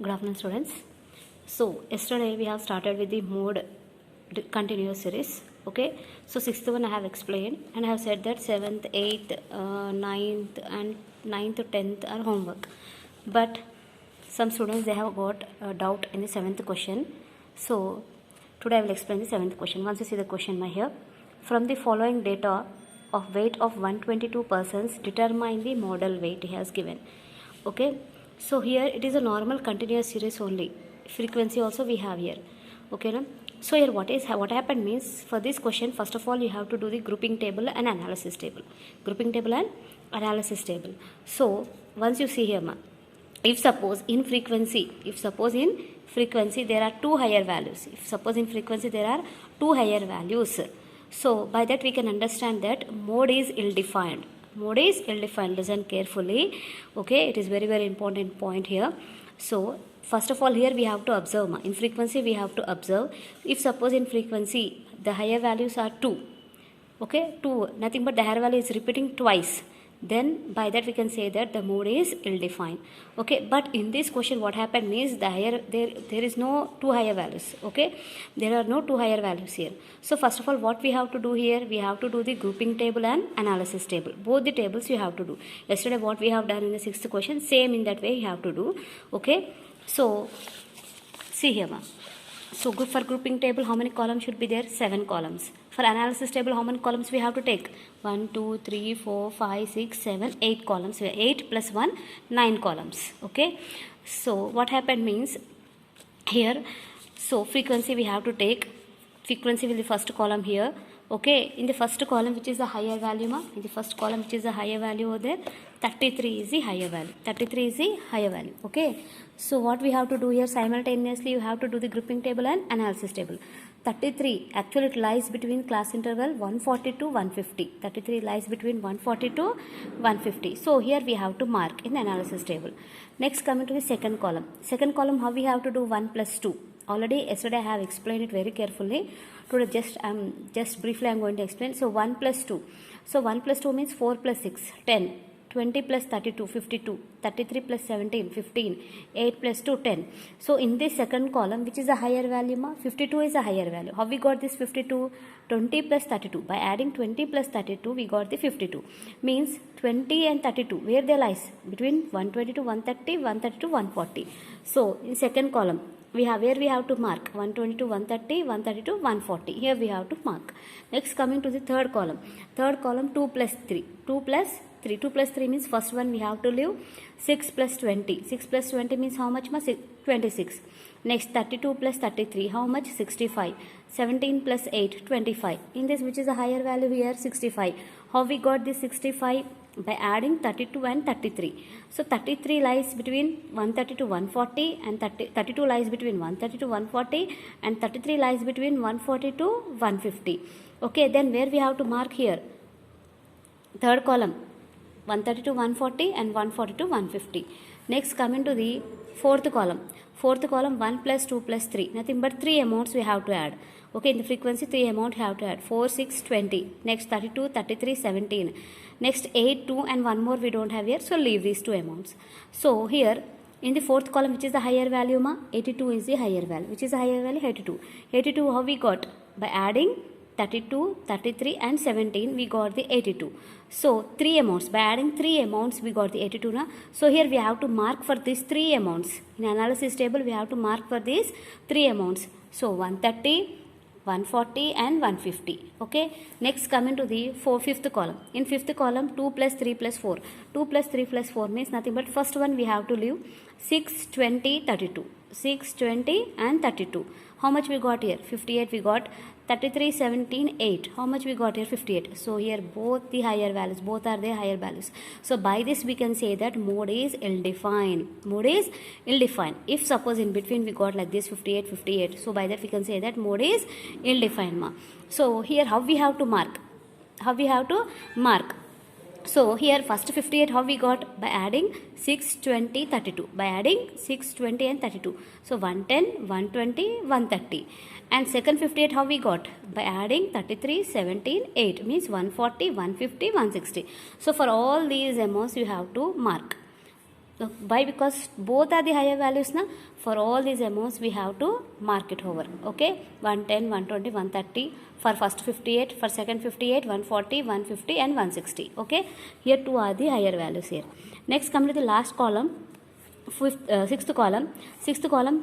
Good afternoon, students. So yesterday we have started with the mode continuous series. Okay, so sixth one I have explained and I have said that 7th, 8th, 9th and 9th to 10th are homework. But some students they have got a doubt in the 7th question. So today I will explain the 7th question. Once you see the question here, from the following data of weight of 122 persons, determine the modal weight he has given. Okay, so here it is a normal continuous series only. Frequency also we have here. Okay, no? So here what happened means, for this question first of all you have to do the grouping table and analysis table. Grouping table and analysis table. So once you see here, if suppose in frequency there are two higher values. If suppose in frequency there are two higher values. So by that we can understand that mode is ill-defined. Mode is ill-defined. Listen carefully. Okay, it is very important point here. So first of all here we have to observe. In frequency we have to observe. If suppose in frequency the higher values are 2. Okay, 2. Nothing but the higher value is repeating twice. Then by that we can say that the mode is ill-defined. Okay, but in this question what happened means the higher there is no two higher values. Okay, there are no two higher values here. So first of all what we have to do here, we have to do the grouping table and analysis table. Both the tables you have to do. Yesterday what we have done in the sixth question, same in that way you have to do. Okay, so see here, so for grouping table how many columns should be there? 7 columns. For analysis table how many columns we have to take? 1, 2, 3, 4, 5, 6, 7, 8 columns. 8 plus 1, 9 columns. Okay, so what happened means here, so frequency we have to take, frequency will be the first column here. Okay, in the first column which is the higher value, in the first column which is the higher value over there, 33 is the higher value. 33 is the higher value. Okay, so what we have to do here, simultaneously you have to do the grouping table and analysis table. 33 actually it lies between class interval 140 to 150. 33 lies between 140 to 150. So here we have to mark in the analysis table. Next, coming to the second column. Second column how we have to do? 1 plus 2. Already yesterday I have explained it very carefully. Today just briefly I am going to explain. So 1 plus 2. So 1 plus 2 means 4 plus 6, 10. 20 plus 32, 52. 33 plus 17, 15. 8 plus 2, 10. So in this second column, which is a higher value, 52 is a higher value. How we got this 52? 20 plus 32. By adding 20 plus 32, we got the 52. Means 20 and 32, where they lies? Between 120 to 130, 130 to 140. So in second column, we have where we have to mark 120 to 130, 130 to 140. Here we have to mark. Next, coming to the third column. Third column 2 plus 3. 2 plus 3. 2 plus 3 means first one we have to leave. 6 plus 20. 6 plus 20 means how much? 26. Next, 32 plus 33. How much? 65. 17 plus 8. 25. In this, which is a higher value here? 65. How we got this 65? By adding 32 and 33. So 33 lies between 130 to 140 and 32 lies between 130 to 140 and 33 lies between 140 to 150. Okay, then where we have to mark here? Third column. 130 to 140 and 140 to 150. Next, coming to the fourth column. Fourth column 1 plus 2 plus 3. Nothing but 3 amounts we have to add. Okay, in the frequency 3 amount you have to add. 4, 6, 20. Next 32, 33, 17. Next 8, 2 and 1 more we don't have here. So leave these two amounts. So here in the fourth column which is the higher value, 82 is the higher value. Which is the higher value? 82. 82 how we got? By adding 32, 33 and 17 we got the 82. So 3 amounts. By adding 3 amounts we got the 82. Na? So here we have to mark for these 3 amounts. In analysis table we have to mark for these 3 amounts. So 130, 140 and 150. Okay. Next, coming to the fifth column. In fifth column 2 plus 3 plus 4. 2 plus 3 plus 4 means nothing but first one we have to leave. 6, 20, 32. 6, 20 and 32. How much we got here? 58 we got. 33, 17, 8. How much we got here? 58. So here both the higher values, both are the higher values. So by this we can say that mode is ill-defined. Mode is ill-defined. If suppose in between we got like this 58, 58. So by that we can say that mode is ill-defined. So here how we have to mark? How we have to mark? So here first 58 how we got? By adding 6, 20, 32. By adding 6, 20 and 32. So 110, 120, 130. And second 58 how we got? By adding 33, 17, 8. Means 140, 150, 160. So for all these amounts you have to mark. Why? Because both are the higher values na. For all these amounts we have to mark it over. Okay, 110, 120, 130 for first 58, for second 58, 140, 150 and 160. Okay, here 2 are the higher values here. Next come to the last column, sixth column.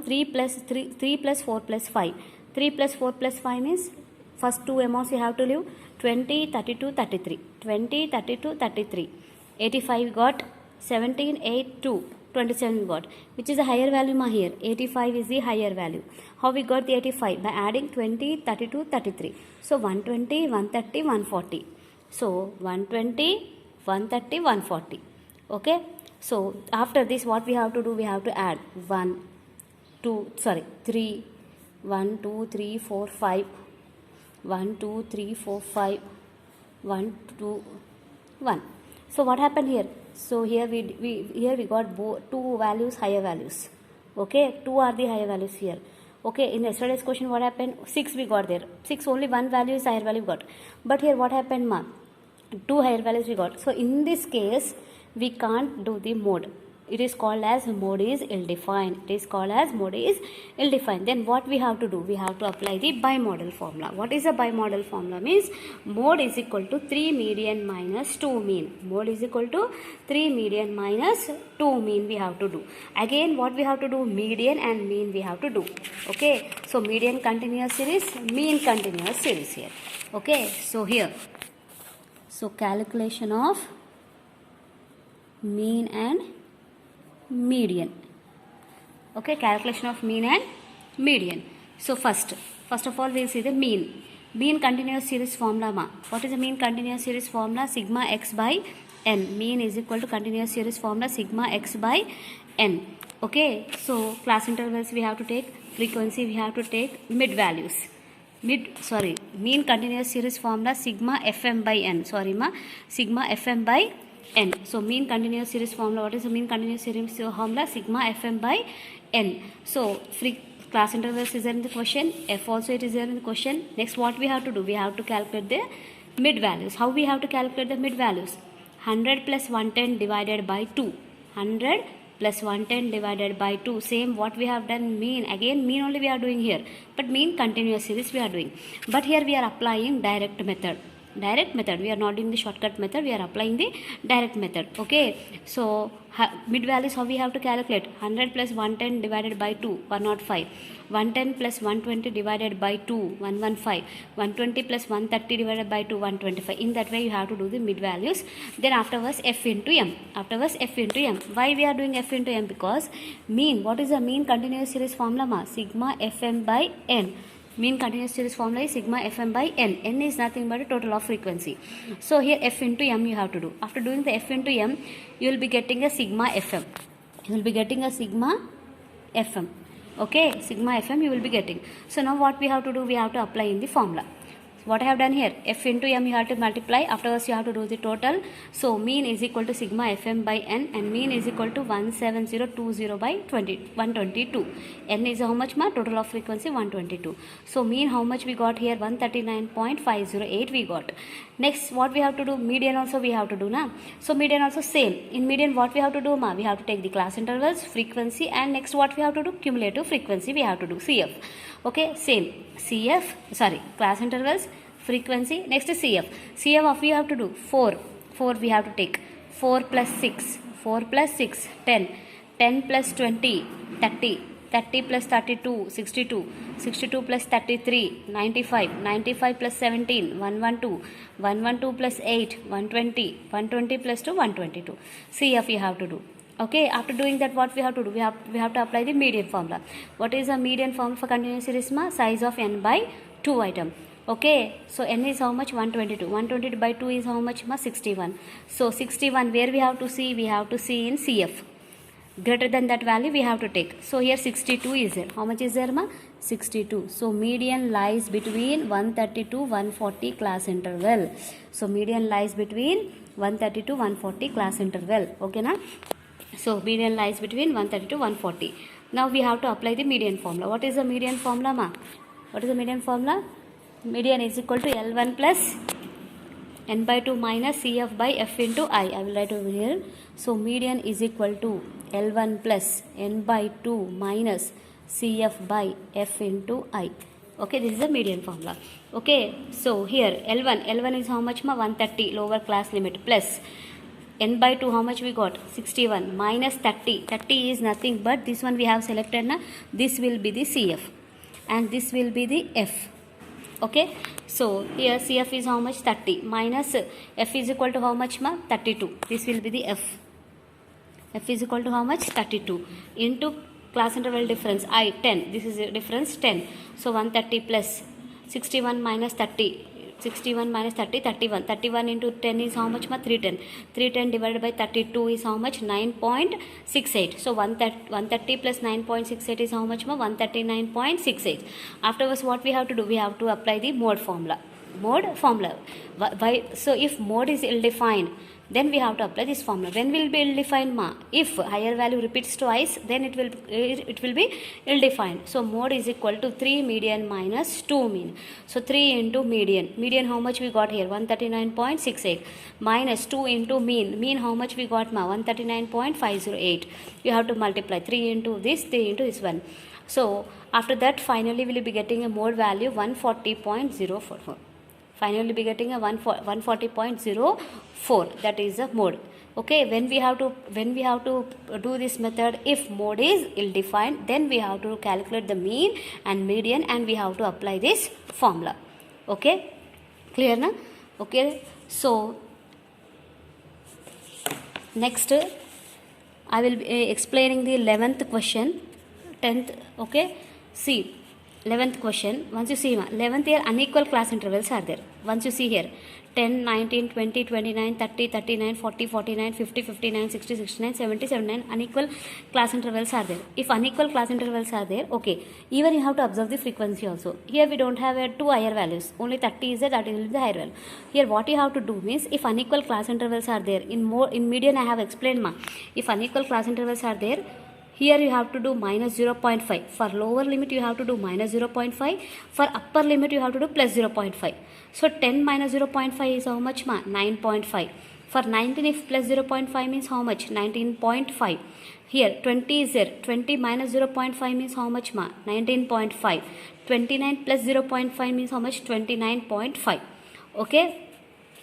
3 plus 4 plus 5. 3 plus 4 plus 5 means first two amounts you have to leave, 20, 32, 33. 20, 32, 33. 85 got, 17, 8, 2. 27 got. Which is a higher value ma here? 85 is the higher value. How we got the 85? By adding 20, 32, 33. So 120, 130, 140. So 120, 130, 140. Okay. So after this what we have to do? We have to add 3. 1, 2, 3, 4, 5. 1, 2, 3, 4, 5. 1, 2, 1. So what happened here? So here we got two values, higher values. Okay, 2 are the higher values here. Okay, in yesterday's question what happened? 6 we got there. 6 only one value is higher value got. But here what happened ma? 2 higher values we got. So in this case we can't do the mode. It is called as mode is ill-defined. It is called as mode is ill-defined. Then what we have to do? We have to apply the bimodal formula. What is a bimodal formula? Means mode is equal to 3 median minus 2 mean. Mode is equal to 3 median minus 2 mean we have to do. Again what we have to do? Median and mean we have to do. Okay. So median continuous series, mean continuous series here. Okay. So here. So calculation of mean and median. Okay, calculation of mean and median. So first of all we will see the mean. Mean continuous series formula ma. What is the mean continuous series formula? Sigma x by n. Mean is equal to continuous series formula sigma x by n. Okay, so class intervals we have to take, frequency we have to take, mid values. Mean continuous series formula sigma fm by n. Sigma fm by n. So mean continuous series formula. What is the mean continuous series formula? Sigma fm by n. So class intervals is there in the question. F also it is there in the question. Next what we have to do? We have to calculate the mid values. How we have to calculate the mid values? 100 plus 110 divided by 2. 100 plus 110 divided by 2. Same what we have done mean. Again mean only we are doing here. But mean continuous series we are doing. But here we are applying direct method. We are not doing the shortcut method, we are applying the direct method. Okay, so mid values how we have to calculate? 100 plus 110 divided by 2, 105. 110 plus 120 divided by 2, 115. 120 plus 130 divided by 2, 125. In that way you have to do the mid values. Then afterwards f into m. Why we are doing f into m? Because mean, what is the mean continuous series formula ma? Sigma fm by n. Mean continuous series formula is sigma fm by n. N is nothing but a total of frequency. So here f into m you have to do. After doing the f into m, you will be getting a sigma fm. Okay, sigma fm you will be getting. So now what we have to do? We have to apply in the formula. What I have done here? F into m you have to multiply. Afterwards you have to do the total. So mean is equal to sigma fm by n and mean is equal to 17020 by 122. N is how much ma? Total of frequency 122. So mean how much we got here? 139.508 we got. Next what we have to do? Median also we have to do na. So median also same. In median what we have to do ma? We have to take the class intervals, frequency, and next what we have to do? Cumulative frequency we have to do. CF. Okay, same. Class intervals, frequency, next is CF. CF what we have to do? 4 we have to take. 4 plus 6, 10. 10 plus 20, 30. 30 plus 32, 62. 62 plus 33, 95. 95 plus 17, 112. 112 plus 8, 120. 120 plus 2, 122. CF you have to do. Okay, after doing that what we have to do? We have to apply the median formula. What is the median formula for continuous series ma? Size of n by 2 item. Okay, so n is how much? 122. 122 by 2 is how much ma? 61. So 61 where we have to see? We have to see in CF. Greater than that value we have to take. So here 62 is there. How much is there ma? 62. So median lies between 130 to 140 class interval. So median lies between 130 to 140 class interval. Okay na? So median lies between 130 to 140. Now we have to apply the median formula. What is the median formula ma? What is the median formula? Median is equal to L1 plus n by 2 minus CF by F into I. I will write over here. So median is equal to L1 plus n by 2 minus CF by F into I. Okay, this is the median formula. Okay, so here L1 is how much ma? 130 lower class limit plus n by 2 how much we got? 61 minus 30 is nothing but this one we have selected na. This will be the CF and this will be the F. Okay, so here CF is how much? 30 minus F is equal to how much ma? 32. This will be the F. F is equal to how much? 32 into class interval difference I 10. This is a difference 10. So 130 plus 61 minus 30. 61 minus 30, 31. 31 into 10 is how much ma? 310. 310 divided by 32 is how much? 9.68. So 130 plus 9.68 is how much ma? 139.68. Afterwards what we have to do? We have to apply the mode formula. Why? So if mode is ill-defined, then we have to apply this formula. When will be ill-defined ma? If higher value repeats twice, then it will be ill-defined. So mode is equal to 3 median minus 2 mean. So 3 into median. Median how much we got here? 139.68 minus 2 into mean. Mean how much we got ma? 139.508. You have to multiply 3 into this, 3 into this one. So after that finally we will be getting a mode value 140.044. Finally be getting a 140.04. That is the mode. Okay, when we have to do this method, if mode is ill-defined, then we have to calculate the mean and median and we have to apply this formula. Okay, clear na? Okay, so next I will be explaining the 11th question, 10th. Okay, see 11th question. Once you see 11th here unequal class intervals are there. Once you see here 10, 19, 20, 29, 30, 39, 40, 49, 50, 59, 60, 69, 70, 79 unequal class intervals are there. If unequal class intervals are there, okay, even you have to observe the frequency also. Here we don't have two higher values, only 30 is there, that will be the higher value. Here what you have to do means, if unequal class intervals are there, in median I have explained ma, if unequal class intervals are there, here you have to do minus 0.5. For lower limit you have to do minus 0.5. For upper limit you have to do plus 0.5. So 10 minus 0.5 is how much ma? 9.5. For 19 if plus 0.5 means how much? 19.5. Here 20 is there. 20 minus 0.5 means how much ma? 19.5. 29 plus 0.5 means how much? 29.5. Okay.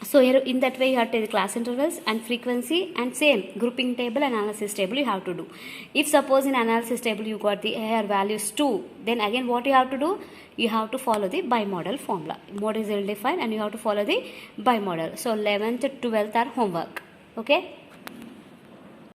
So here in that way you have to take the class intervals and frequency and same grouping table and analysis table you have to do. If suppose in analysis table you got the higher values 2, then again what you have to do? You have to follow the bimodal formula. Mode is ill-defined and you have to follow the bimodal. So 11th, 12th are homework. Okay.